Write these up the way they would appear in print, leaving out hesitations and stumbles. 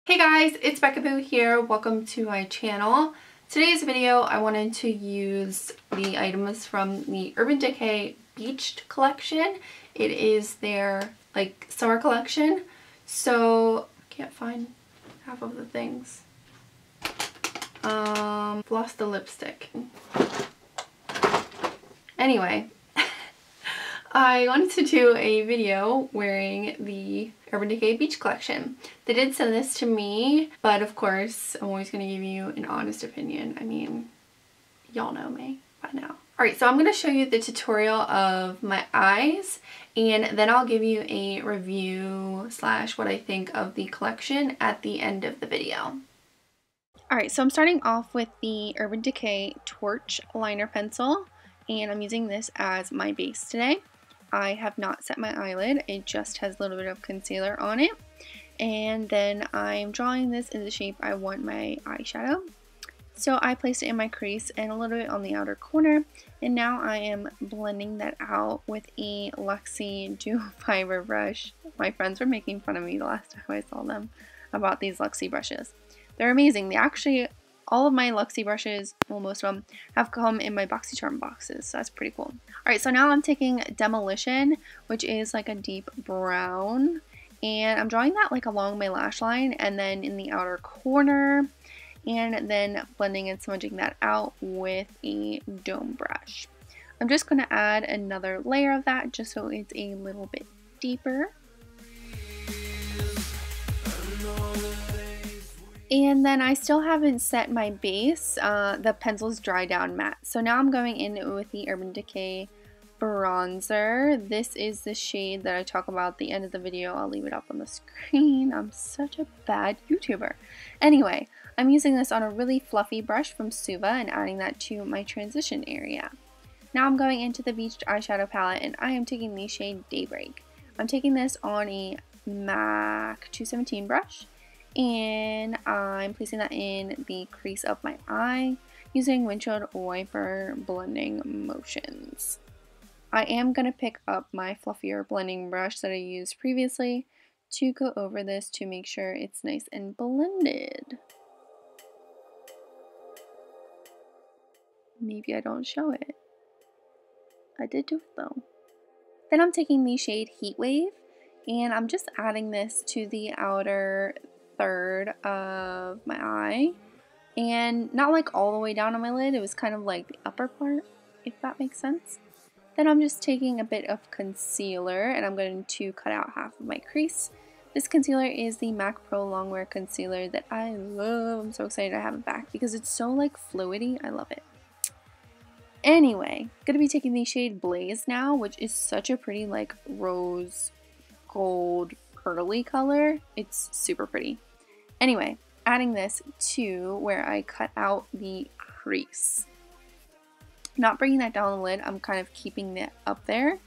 Hey guys, it's Beccaboo here. Welcome to my channel. Today's video, I wanted to use the items from the Urban Decay Beached collection. It is their summer collection. So I can't find half of the things. Lost the lipstick. Anyway, I wanted to do a video wearing the Urban Decay Beach collection. They did send this to me, but of course, I'm always going to give you an honest opinion. I mean, y'all know me by now. Alright, so I'm going to show you the tutorial of my eyes, and then I'll give you a review slash what I think of the collection at the end of the video. Alright, so I'm starting off with the Urban Decay Torch liner pencil, and I'm using this as my base today. I have not set my eyelid, it just has a little bit of concealer on it. And then I'm drawing this in the shape I want my eyeshadow. So I placed it in my crease and a little bit on the outer corner. And now I am blending that out with a Luxie Duo Fiber brush. My friends were making fun of me the last time I saw them about these Luxie brushes. They're amazing. They actually, all of my Luxie brushes, well most of them, have come in my BoxyCharm boxes, so that's pretty cool. Alright, so now I'm taking Demolition, which is like a deep brown, and I'm drawing that along my lash line and then in the outer corner, and then blending and smudging that out with a dome brush. I'm just going to add another layer of that just so it's a little bit deeper. And then I still haven't set my base. The pencil's dry down matte. So now I'm going in with the Urban Decay bronzer. This is the shade that I talk about at the end of the video. I'll leave it up on the screen. I'm such a bad YouTuber. Anyway, I'm using this on a really fluffy brush from Sugah and adding that to my transition area. Now I'm going into the Beached Eyeshadow palette and I am taking the shade Daybreak. I'm taking this on a MAC 217 brush. And I'm placing that in the crease of my eye using windshield wiper blending motions. I am going to pick up my fluffier blending brush that I used previously to go over this to make sure it's nice and blended. Maybe I don't show it. I did do it though. Then I'm taking the shade Heatwave and I'm just adding this to the outer third of my eye, and not all the way down on my lid, it was kind of the upper part, if that makes sense. Then I'm just taking a bit of concealer and I'm going to cut out half of my crease. This concealer is the MAC Prolongwear concealer that I love. I'm so excited to have it back because it's so fluidy. I love it. Anyway, going to be taking the shade Blaze now, which is such a pretty rose gold curly color. It's super pretty. Anyway, adding this to where I cut out the crease. Not bringing that down the lid, I'm kind of keeping it up there.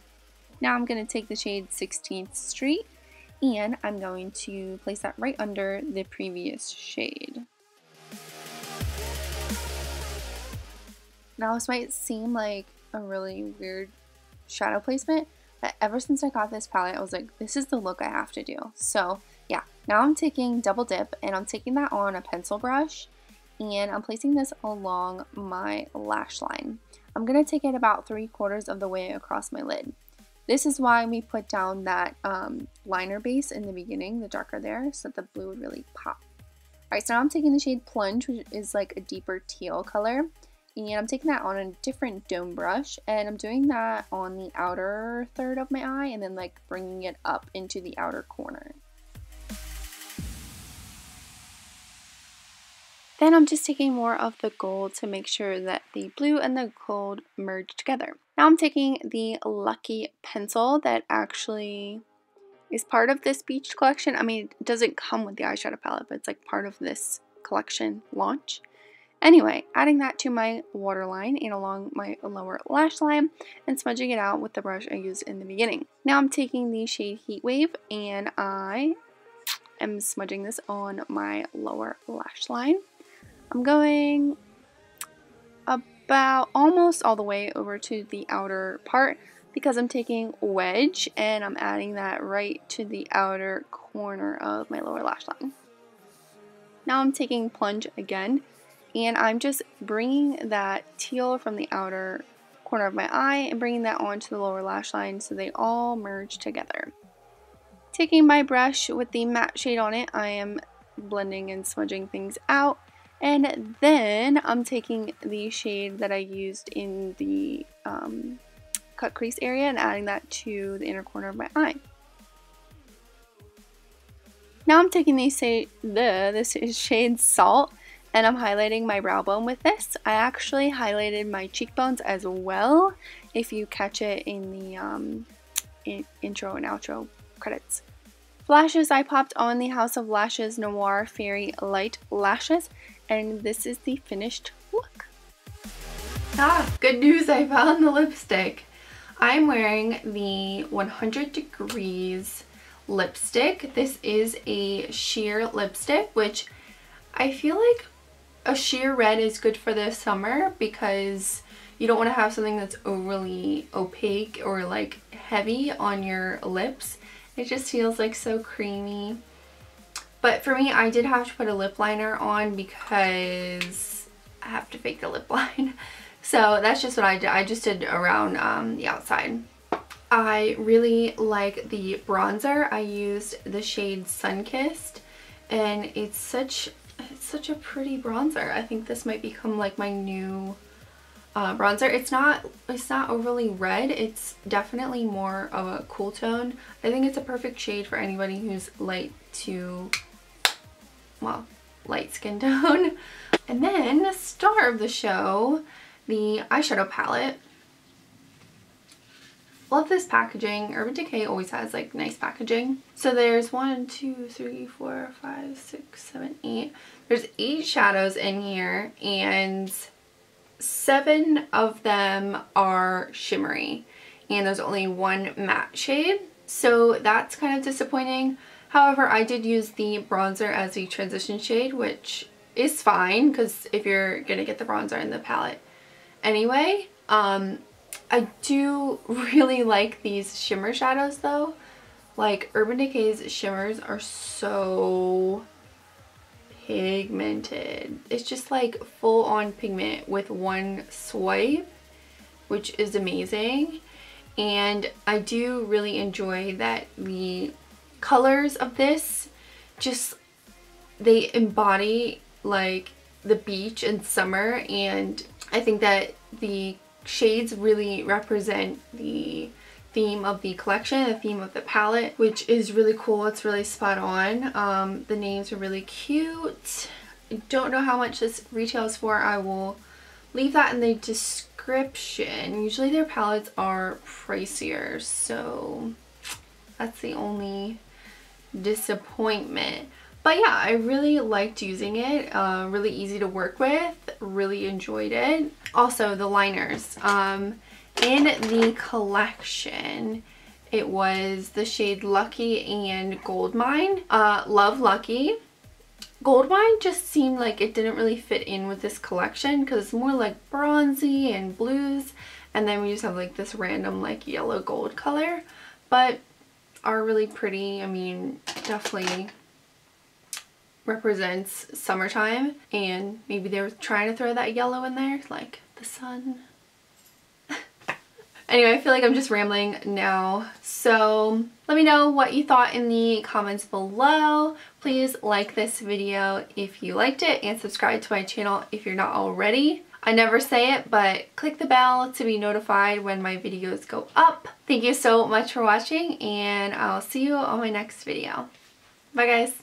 Now I'm going to take the shade 16th Street and I'm going to place that right under the previous shade. Now this might seem like a really weird shadow placement, but ever since I got this palette, I was like, this is the look I have to do. So yeah, now I'm taking Double Dip and I'm taking that on a pencil brush and I'm placing this along my lash line. I'm going to take it about 3/4 of the way across my lid. This is why we put down that liner base in the beginning, the darker there, so that the blue would really pop. Alright, so now I'm taking the shade Plunge, which is a deeper teal color. And I'm taking that on a different dome brush, and I'm doing that on the outer third of my eye, and then bringing it up into the outer corner. Then I'm just taking more of the gold to make sure that the blue and the gold merge together. Now I'm taking the Lucky pencil that actually is part of this Beach collection. I mean, it doesn't come with the eyeshadow palette, but it's part of this collection launch. Anyway, adding that to my waterline and along my lower lash line and smudging it out with the brush I used in the beginning. Now I'm taking the shade Heatwave and I am smudging this on my lower lash line. I'm going about almost all the way over to the outer part because I'm taking Wedge and I'm adding that right to the outer corner of my lower lash line. Now I'm taking Plunge again, and I'm just bringing that teal from the outer corner of my eye and bringing that onto the lower lash line so they all merge together. Taking my brush with the matte shade on it, I am blending and smudging things out, and then I'm taking the shade that I used in the cut crease area and adding that to the inner corner of my eye. Now I'm taking this is shade Salt, and I'm highlighting my brow bone with this. I actually highlighted my cheekbones as well, if you catch it in the intro and outro credits. Lashes, I popped on the House of Lashes Noir Fairy Light Lashes, and this is the finished look. Good news, I found the lipstick. I'm wearing the 100 Degrees lipstick. This is a sheer lipstick, which I feel like a sheer red is good for the summer because you don't want to have something that's overly opaque or like heavy on your lips. It just feels like so creamy. But for me, I did have to put a lip liner on because I have to fake the lip line. So that's just what I did. I just did around the outside. I really like the bronzer. I used the shade Sunkissed, and it's such a pretty bronzer. I think this might become like my new bronzer. It's not overly red. It's definitely more of a cool tone. I think it's a perfect shade for anybody who's light skin tone. And then the star of the show, the eyeshadow palette. Love this packaging. Urban Decay always has like nice packaging. So there's 1, 2, 3, 4, 5, 6, 7, 8. There's 8 shadows in here, and 7 of them are shimmery, and there's only 1 matte shade. So that's kind of disappointing. However, I did use the bronzer as the transition shade, which is fine because if you're gonna get the bronzer in the palette anyway. I do really like these shimmer shadows though. Like Urban Decay's shimmers are so pigmented. It's just like full on pigment with one swipe, which is amazing. And I do really enjoy that the colors of this they embody like the beach and summer, and I think that the shades really represent the theme of the collection, the theme of the palette, which is really cool. It's really spot on. The names are really cute. I don't know how much this retails for. I will leave that in the description. Usually their palettes are pricier, so that's the only disappointment. But yeah, I really liked using it. Really easy to work with. Really enjoyed it. Also, the liners. In the collection, it was the shade Lucky and Goldmine. Love Lucky. Goldmine just seemed like it didn't really fit in with this collection because it's more like bronzy and blues. And then we just have like this random like yellow gold color. But are really pretty. I mean, definitely represents summertime, and maybe they were trying to throw that yellow in there like the sun. Anyway, I feel like I'm just rambling now, so let me know what you thought in the comments below. Please like this video if you liked it, and subscribe to my channel if you're not already. I never say it, but click the bell to be notified when my videos go up. Thank you so much for watching, and I'll see you on my next video. Bye guys!